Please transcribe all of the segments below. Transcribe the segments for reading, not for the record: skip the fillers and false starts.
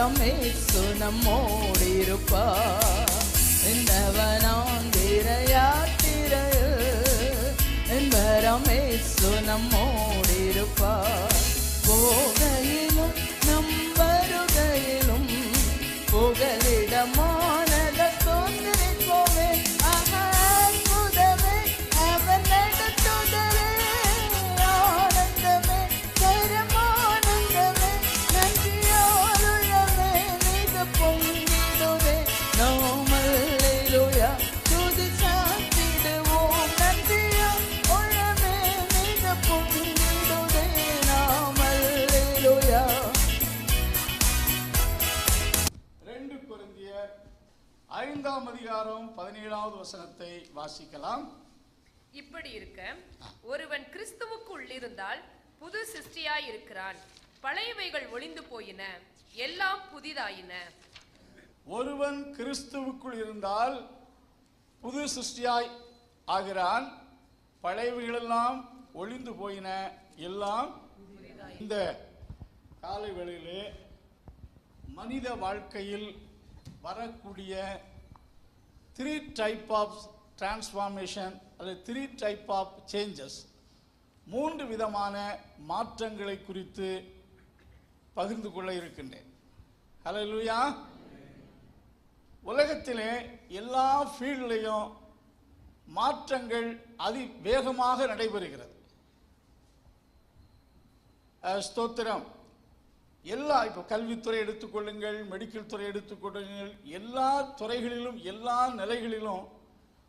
என்பரமேசு நம்மோடிருப்பார். இந்த வனாந்திர யாத்திரையில் என்பரமேசு நம்மோடிருப்பார். போகையிலும் நம் வருகையிலும் புகலிடமானத தோன்றிப்போவே. அற்புதமே அவர் நடத்துதலே, ஆனந்தமே தரமானந்தமே, நன்றியாலுள்ளமே மிக பொங்கிடுவே. நாம் அல்லேலூயா துதி சாத்திடுவோம், நன்றியா உள்ளமே மிக பொங்கிடுவே. நாம் அல்லேலூயா. 2 கொரிந்தியர் 5ஆம் அதிகாரம் 17வது வசனத்தை வாசிக்கலாம். இப்படி இருக்க ஒருவன் கிறிஸ்துவுக்குள் இருந்தால் புது சிருஷ்டியாய் இருக்கிறான், பழையவைகள் ஒளிந்து போயின, எல்லாம் புதிதாயின. ஒருவன் கிறிஸ்துவுக்குள் இருந்தால் புது சிருஷ்டியாய் ஆகிறான், பழையவைகளெல்லாம் ஒளிந்து போயின, எல்லாம். இந்த காலை வேளையிலே மனித வாழ்க்கையில் வரக்கூடிய 3 டைப் ஆஃப் டிரான்ஸ்ஃபார்மேஷன் அல்லது 3 டைப் ஆஃப் சேஞ்சஸ், 3 விதமான மாற்றங்களை குறித்து பகிர்ந்து கொள்ள இருக்கின்றேன். ஹல்லேலூயா. உலகத்திலே எல்லா ஃபீல்ட்லையும் மாற்றங்கள் அதிவேகமாக நடைபெறுகிறது. ஸ்தோத்திரம். எல்லா இப்போ கல்வித்துறை எடுத்துக்கொள்ளுங்கள், மெடிக்கல் துறை எடுத்துக்கொள்ளுங்கள், எல்லா துறைகளிலும் எல்லா நிலைகளிலும்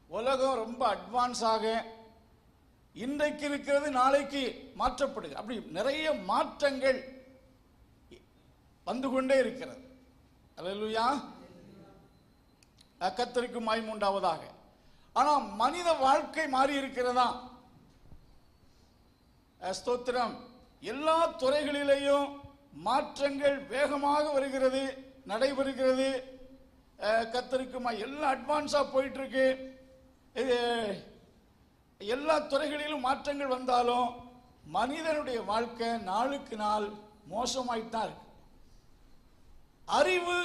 உலகம் ரொம்ப அட்வான்ஸாக இன்றைக்கு இருக்கிறது நாளைக்கு மாற்றப்படுது. அப்படி நிறைய மாற்றங்கள் வந்து கொண்டே இருக்கிறது. அல்லேலூயா. கர்த்தருக்கு மகிமை உண்டாவதாக. ஆனால் மனித வாழ்க்கை மாறி இருக்கிறதா? ஸ்தோத்திரம். எல்லா துறைகளிலேயும் மாற்றங்கள் வேகமாக வருகிறது, நடைபெறுகிறது. கர்த்தருக்கு எல்லாம் அட்வான்ஸா போயிட்டு இருக்கு. எல்லா துறைகளிலும் மாற்றங்கள் வந்தாலும் மனிதனுடைய வாழ்க்கை நாளுக்கு நாள் மோசமாயிட்டார். அறிவு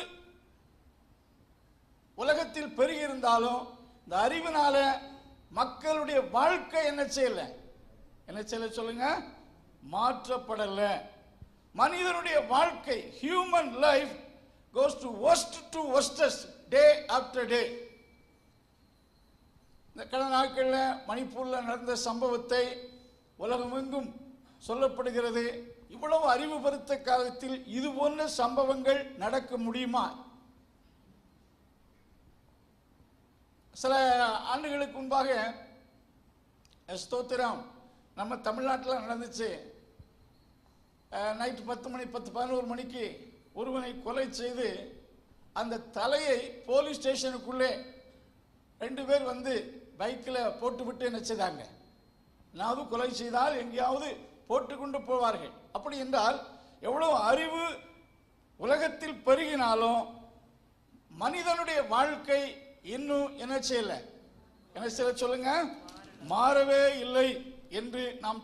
உலகத்தில் பெருகி இருந்தாலும் இந்த அறிவினால மக்களுடைய வாழ்க்கை என்ன செய்யல சொல்லுங்க, மாற்றப்படல. மனிதனுடைய வாழ்க்கை, human life goes to worst to worstest day after day. இந்த கடந்த நாட்களில் மணிப்பூரில் நடந்த சம்பவத்தை உலகமெங்கும் சொல்லப்படுகிறது. இவ்வளவு அறிவு பெருத்த காலத்தில் இது போன்ற சம்பவங்கள் நடக்க முடியுமா? சில ஆண்டுகளுக்கு முன்பாக ஸ்தோத்திரம் நம்ம தமிழ்நாட்டில் நடந்துச்சு. நைட்டு 10-11 மணிக்கு ஒருவனை கொலை செய்து அந்த தலையை போலீஸ் ஸ்டேஷனுக்குள்ளே 2 பேர் வந்து பைக்கில் போட்டுவிட்டு என்ன செய்தாங்க, நான் கொலை செய்தால் எங்கேயாவது போட்டு கொண்டு போவார்கள். அப்படி என்றால் எவ்வளவு அறிவு உலகத்தில் பெருகினாலும் மனிதனுடைய வாழ்க்கை இன்னும் என்ன செய்யல சொல்லுங்க, மாறவே இல்லை என்று நாம்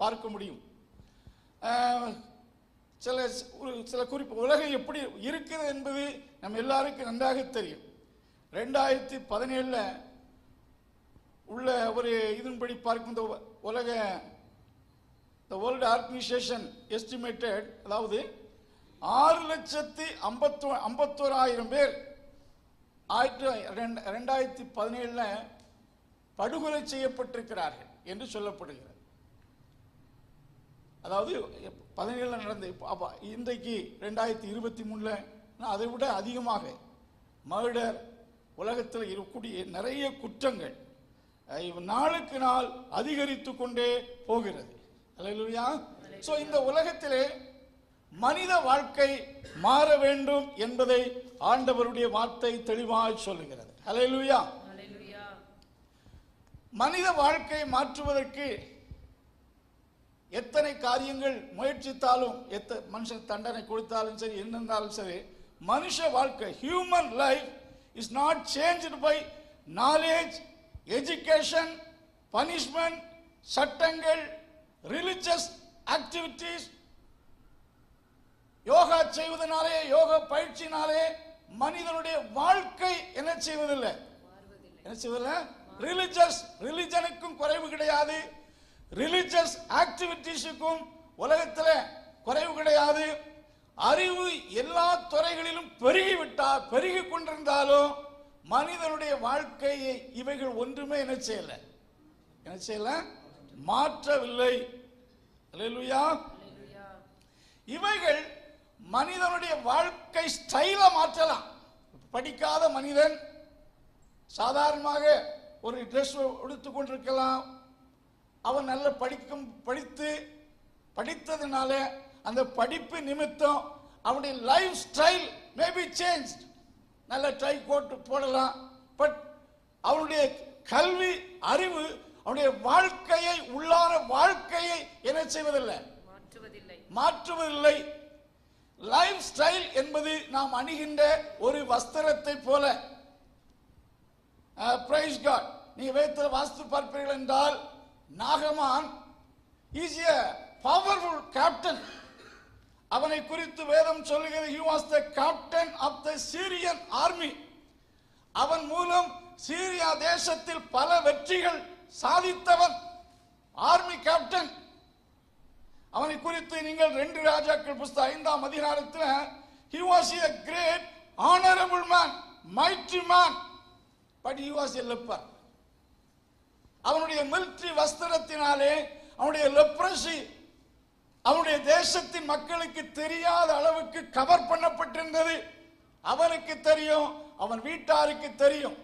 பார்க்க முடியும். சில குறிப்பு உலகம் எப்படி இருக்கிறது என்பது நம்ம எல்லாருக்கும் நன்றாக தெரியும். 2017 உள்ள ஒரு இதன்படி பார்க்கும் உலக வேர்ல்டு ஆர்கனைசேஷன் எஸ்டிமேட்டட், அதாவது 6,51,000 பேர் 2017 படுகொலை செய்யப்பட்டிருக்கிறார்கள் என்று சொல்லப்படுகிறது. அதாவது 17 நடந்த இன்றைக்கு 2023 அதை விட அதிகமாக மர்டர், உலகத்தில் இருக்கக்கூடிய நிறைய குற்றங்கள் நாளுக்கு நாள் அதிகரித்து கொண்டே போகிறது. அல்லேலூயா. சோ இந்த உலகத்திலே மனித வாழ்க்கை மாற வேண்டும் என்பதை ஆண்டவருடைய வார்த்தை தெளிவாக சொல்லுகிறது. அல்லேலூயா. மனித வாழ்க்கை மாற்றுவதற்கு எத்தனை காரியங்கள் முயற்சித்தாலும், மனுஷன் தண்டனை கொடுத்தாலும் சரி, என்ன இருந்தாலும் சரி, மனுஷ வாழ்க்கை, human life is not changed by knowledge, education, punishment, சட்டங்கள், ரிலிஜியஸ் ஆக்டிவிட்டீஸ். யோகா செய்வதனாலே, யோக பயிற்சினாலே மனிதனுடைய வாழ்க்கை என்ன செய்வதில்லை, என்ன செய்வதில்லை. ரிலிஜனுக்கும் குறைவு கிடையாது, ரிலிஜியஸ் ஆக்டிவிட்டிஸுக்கும் உலகத்தில் குறைவு கிடையாது. அறிவு எல்லா துறைகளிலும் பெருகி கொண்டிருந்தாலும் மனிதனுடைய வாழ்க்கையை இவைகள் ஒன்றுமே என்ன செய்யல, மாற்றவில்லை. அல்லேலூயா. இவைகள் மனிதனுடைய வாழ்க்கை ஸ்டைலை மாற்றலாம். படிக்காத மனிதன் சாதாரணமாக ஒரு ட்ரெஸ் எடுத்து கொண்டிருக்கலாம். அவன் நல்ல படித்ததுனால அந்த படிப்பு நிமித்தம் அவனுடைய லைஃப் ஸ்டைல் மேபி சேஞ்ச். நல்ல டை கோட் போடலாம். பட் அவனுடைய கல்வி அறிவு அவனுடைய வாழ்க்கையை, உள்ளான வாழ்க்கையை என்ன செய்வதில்லை, மாற்றுவதில்லை. லைஃப் ஸ்டைல் என்பது நாம் அணிகின்ற ஒரு வஸ்திரத்தை போல. Praise God. நீங்க வேதத்தில் வாஸ்து பார்ப்பீர்கள் என்றால் நாகமான் இஸ் எ பவர்ஃபுல் கேப்டன். அவனை குறித்து வேதம் சொல்லுகிறது, he was the captain of the Syrian army. அவன் மூலம் சீரியா தேசத்தில் பல வெற்றிகள் சாதித்தவன், ஆர்மி கேப்டன். அவனை குறித்து நீங்கள் 2 ராஜாக்கள் புஸ்தகம் 5ஆம் அதிகாரத்தில் he was a great honorable man, mighty man, but he was a leper. அவனுடைய மிலிட்டரி வஸ்திரத்தினாலே அவனுடைய லெப்ரசி அவனுடைய தேசத்தின் மக்களுக்கு தெரியாத அளவுக்கு கவர் பண்ணப்பட்டிருந்தது. அவனுக்கு தெரியும், அவன் வீட்டாருக்கு தெரியும்.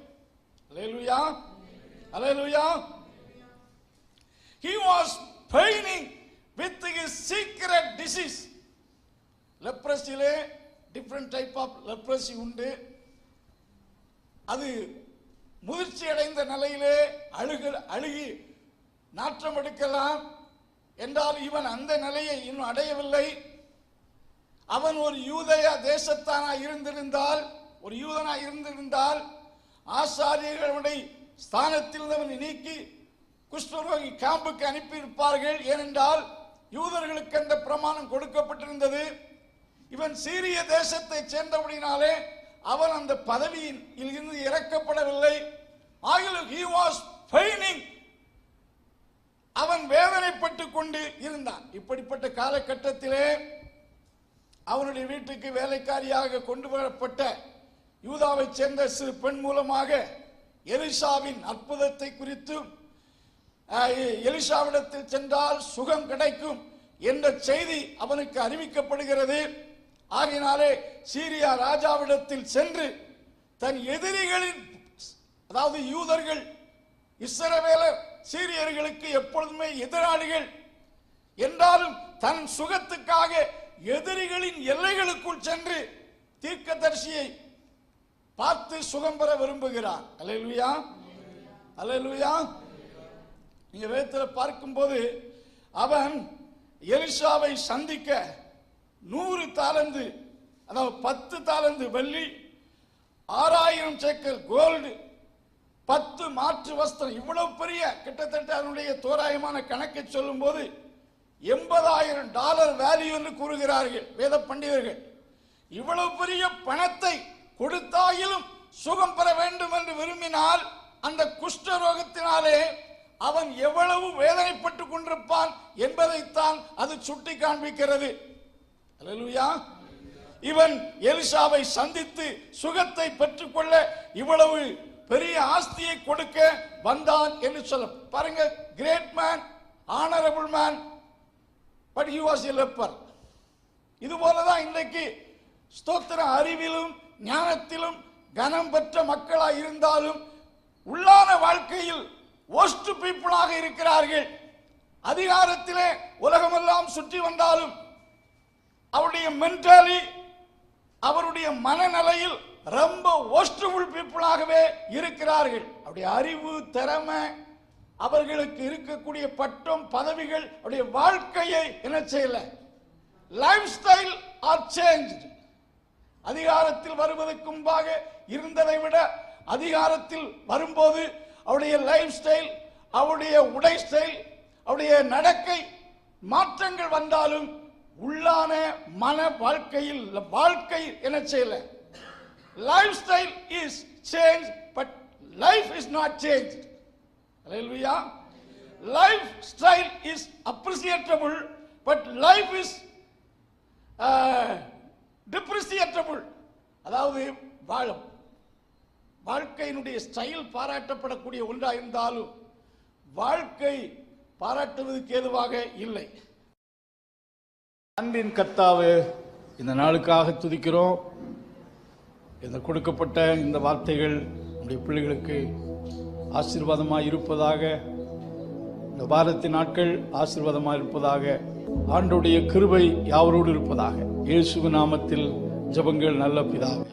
Hallelujah, hallelujah. He was paining with his secret disease. லெப்ரசியிலே டிஃபரண்ட் டைப் ஆஃப் லெப்ரசி உண்டு. அது முதிர்ச்சி அடைந்த நிலையிலே அழுகி நாற்றம் எடுக்கலாம் என்றால் இவன் அந்த நிலையை இன்னும் அடையவில்லை. அவன் ஒரு யூதய தேசத்தானாய் இருந்திருந்தால் ஆசாரியர்களுடைய ஸ்தானத்தில் அவனை நீக்கி குஷ்டரோகி கேம்புக்கு அனுப்பியிருப்பார்கள். ஏனென்றால் யூதர்களுக்கு அந்த பிரமாணம் கொடுக்கப்பட்டிருந்தது. இவன் சீரிய தேசத்தை சேர்ந்தபடினாலே அவன் அந்த பதவியில் இருந்து இறக்கப்படவில்லை. He was paining. அவன் வேதனைப்பட்டு கொண்டு இருந்தான். இப்படிப்பட்ட காலகட்டத்திலே அவனுடைய வீட்டுக்கு வேலைக்காரியாக கொண்டு வரப்பட்ட யூதாவை சேர்ந்த சிறு பெண் மூலமாக எலிசாவின் அற்புதத்தை குறித்தும் எலிசாவிடத்தில் சென்றால் சுகம் கிடைக்கும் என்ற செய்தி அவனுக்கு அறிவிக்கப்படுகிறது. ஆகினாலே சீரியா ராஜாவிடத்தில் சென்று தன் எதிரிகளின், அதாவது யூதர்கள் இஸ்ரவேலர் சீரியர்களுக்கு எப்பொழுதுமே எதிராளிகள் என்றாலும் தன் சுகத்துக்காக எதிரிகளின் எல்லைகளுக்குள் சென்று தீர்க்கதரிசியை பார்த்து சுகம் பெற விரும்புகிறான். அல்லேலூயா, அல்லேலூயா. நீங்க வேதத்தில் பார்க்கும்போது அவன் எலிசாவை சந்திக்க 100 தாலந்து, அதாவது 10 தாலந்து வெள்ளி, 6000 சேக்கல் கோல்டு, 10 மாற்று வஸ்திரம், இவ்வளவு பெரிய, கிட்டத்தட்ட அதனுடைய தோராயமான கணக்கை சொல்லும் போது $80,000 வேல்யூ என்று கூறுகிறார்கள் வேத பண்டிதர்கள். இவ்வளவு பெரிய பணத்தை கொடுத்தாயிலும் சுகம் பெற வேண்டும் என்று விரும்பினால் அந்த குஷ்டரோகத்தினாலே அவன் எவ்வளவு வேதனைப்பட்டு கொண்டிருப்பான் என்பதைத்தான் அது சுட்டி காண்பிக்கிறது. அல்லேலூயா. இவன் எலிசாவை சந்தித்து சுகத்தை பெற்றுக்கொள்ள இவ்வளவு பெரிய ஆஸ்தியை கொடுக்க வந்தான் என்று சொல்ல பாருங்க. Great man, honourable man, but he was a leper. இது போலதான் இன்றைக்கு ஸ்தோத்திர அறிவிலும் ஞானத்திலும் கனம் பெற்ற மக்களாக இருந்தாலும் உள்ளான வாழ்க்கையில் worst பீப்புளாக இருக்கிறார்கள். அதிகாரத்திலே உலகமெல்லாம் சுற்றி வந்தாலும் அவருடைய மென்டாலி, அவருடைய மனநிலையில் ரொம்ப ஒஸ்டபுள் பீப்புளாகவே இருக்கிறார்கள். அவருடைய அறிவு, திறமை, அவர்களுக்கு இருக்கக்கூடிய பட்டம், பதவிகள், அவருடைய வாழ்க்கையை என்ன செய்யல, லைஃப் ஸ்டைல் ஆர் சேஞ்ச். அதிகாரத்தில் வருவதற்கு முன்பாக இருந்ததை விட அதிகாரத்தில் வரும்போது அவருடைய லைஃப் ஸ்டைல், அவருடைய உடை ஸ்டைல், அவருடைய நடக்கை மாற்றங்கள் வந்தாலும் உள்ளான மன வாழ்க்கையில் வாழ்க்கை என்ன செய்யல. Lifestyle is change but life is not change. ஹalleluya. Lifestyle is appreciable but life is depreciable. அதாவது வாழ்க்கையினுடைய ஸ்டைல் பாராட்டப்படக்கூடிய ஒன்றா இருந்தாலும் வாழ்க்கை பாராட்டுவதற்கு ஏதுவாக இல்லை. அன்பின் கர்த்தாவே, இந்த நாளுக்காக துதிக்கிறோம். இந்த கொடுக்கப்பட்ட இந்த வார்த்தைகள் நம்முடைய பிள்ளைகளுக்கு ஆசீர்வாதமாக இருப்பதாக, இந்த வாரத்தின் நாட்கள் ஆசீர்வாதமாக இருப்பதாக, ஆண்டவருடைய கிருபை யாவரோடு இருப்பதாக. இயேசுவின் நாமத்தில் ஜெபங்கள் நல்ல பிதாவே.